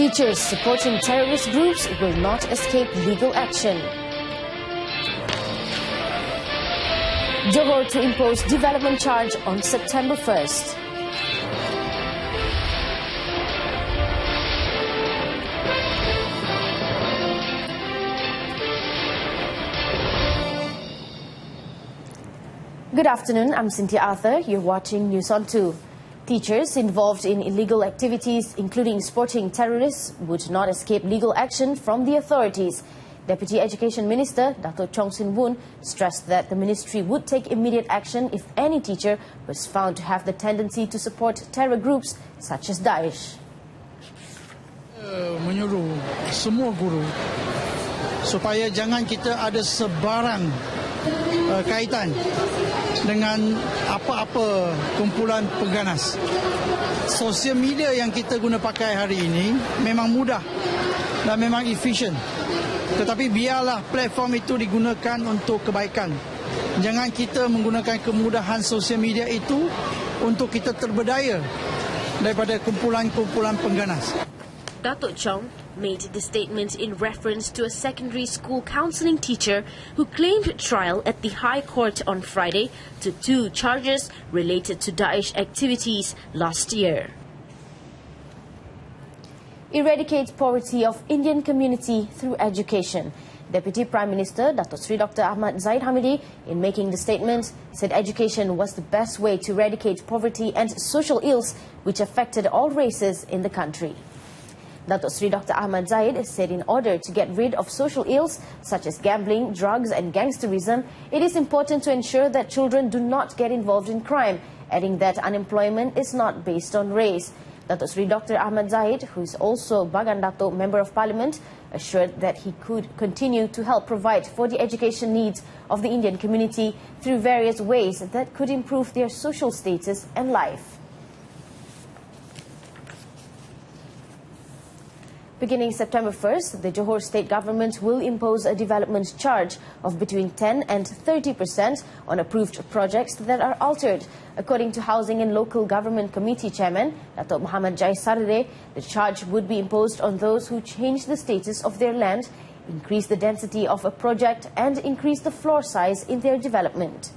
Teachers supporting terrorist groups will not escape legal action. Johor to impose development charge on September 1st. Good afternoon, I'm Cynthia Arthur. You're watching News on 2. Teachers involved in illegal activities, including supporting terrorists, would not escape legal action from the authorities. Deputy Education Minister Dato' Chong Sin Woon stressed that the ministry would take immediate action if any teacher was found to have the tendency to support terror groups such as Daesh. Menyuruh semua guru supaya jangan kita ada sebarang kaitan dengan apa-apa kumpulan pengganas. Sosial media yang kita guna pakai hari ini memang mudah dan memang efisien. Tetapi biarlah platform itu digunakan untuk kebaikan. Jangan kita menggunakan kemudahan sosial media itu untuk kita terberdaya daripada kumpulan-kumpulan pengganas. Dato' Chong made the statement in reference to a secondary school counselling teacher who claimed trial at the High Court on Friday to 2 charges related to Daesh activities last year. Eradicate poverty of Indian community through education. Deputy Prime Minister Dato' Sri Dr. Ahmad Zahid Hamidi, in making the statement, said education was the best way to eradicate poverty and social ills which affected all races in the country. Dato' Sri Dr. Ahmad Zahid said in order to get rid of social ills such as gambling, drugs and gangsterism, it is important to ensure that children do not get involved in crime, adding that unemployment is not based on race. Dato' Sri Dr. Ahmad Zahid, who is also Bagan Dato' Member of Parliament, assured that he could continue to help provide for the education needs of the Indian community through various ways that could improve their social status and life. Beginning September 1st, the Johor state government will impose a development charge of between 10 and 30% on approved projects that are altered. According to Housing and Local Government Committee Chairman Dato' Muhammad Jais Sarde, the charge would be imposed on those who change the status of their land, increase the density of a project and increase the floor size in their development.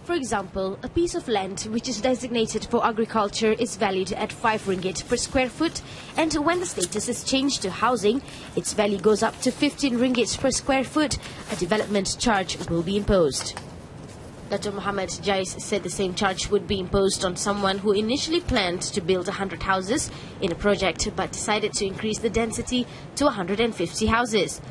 For example, a piece of land which is designated for agriculture is valued at 5 ringgit per square foot, and when the status is changed to housing, its value goes up to 15 ringgit per square foot. A development charge will be imposed. Dato' Muhammad Jais said the same charge would be imposed on someone who initially planned to build 100 houses in a project but decided to increase the density to 150 houses.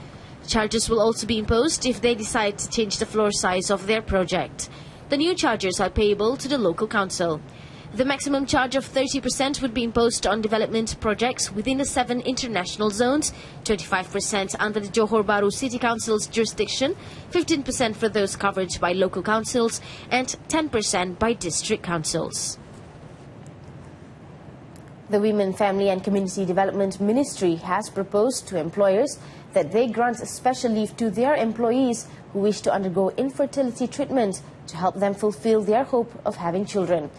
Charges will also be imposed if they decide to change the floor size of their project. The new charges are payable to the local council. The maximum charge of 30% would be imposed on development projects within the 7 international zones, 25% under the Johor Bahru City Council's jurisdiction, 15% for those covered by local councils, and 10% by district councils. The Women, Family and Community Development Ministry has proposed to employers that they grant special leave to their employees who wish to undergo infertility treatment to help them fulfill their hope of having children.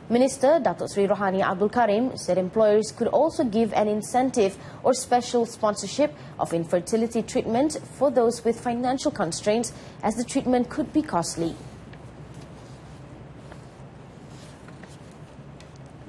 Minister Dato' Sri Rohani Abdul Karim said employers could also give an incentive or special sponsorship of infertility treatment for those with financial constraints, as the treatment could be costly.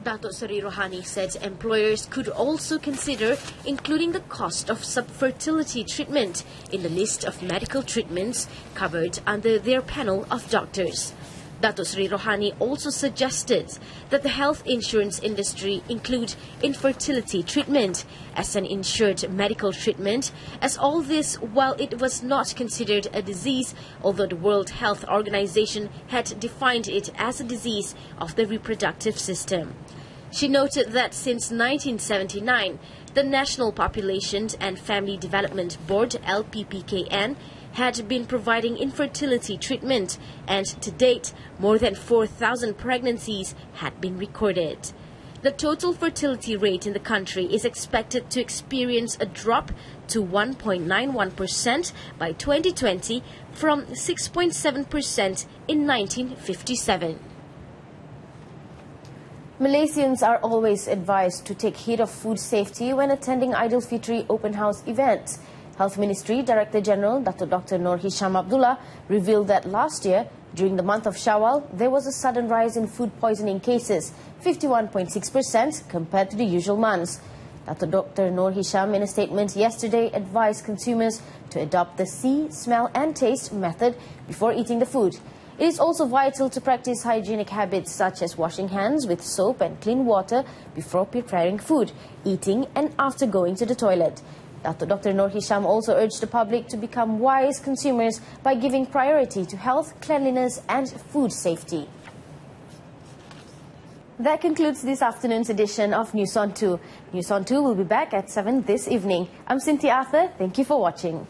Dato' Sri Rohani said employers could also consider including the cost of subfertility treatment in the list of medical treatments covered under their panel of doctors. Dato' Sri Rohani also suggested that the health insurance industry include infertility treatment as an insured medical treatment, as all this while it was not considered a disease, although the World Health Organization had defined it as a disease of the reproductive system. She noted that since 1979, the National Population and Family Development Board, LPPKN, had been providing infertility treatment, and to date, more than 4,000 pregnancies had been recorded. The total fertility rate in the country is expected to experience a drop to 1.91% by 2020 from 6.7% in 1957. Malaysians are always advised to take heed of food safety when attending Aidilfitri open house events. Health Ministry Director General Dr. Noor Hisham Abdullah revealed that last year, during the month of Shawwal, there was a sudden rise in food poisoning cases, 51.6% compared to the usual months. Dr. Noor Hisham, in a statement yesterday, advised consumers to adopt the see, smell and taste method before eating the food. It is also vital to practice hygienic habits such as washing hands with soap and clean water before preparing food, eating and after going to the toilet. Dr. Noor Hisham also urged the public to become wise consumers by giving priority to health, cleanliness and food safety. That concludes this afternoon's edition of News on 2. News on 2 will be back at 7 this evening. I'm CYNTHIA. Thank you for watching.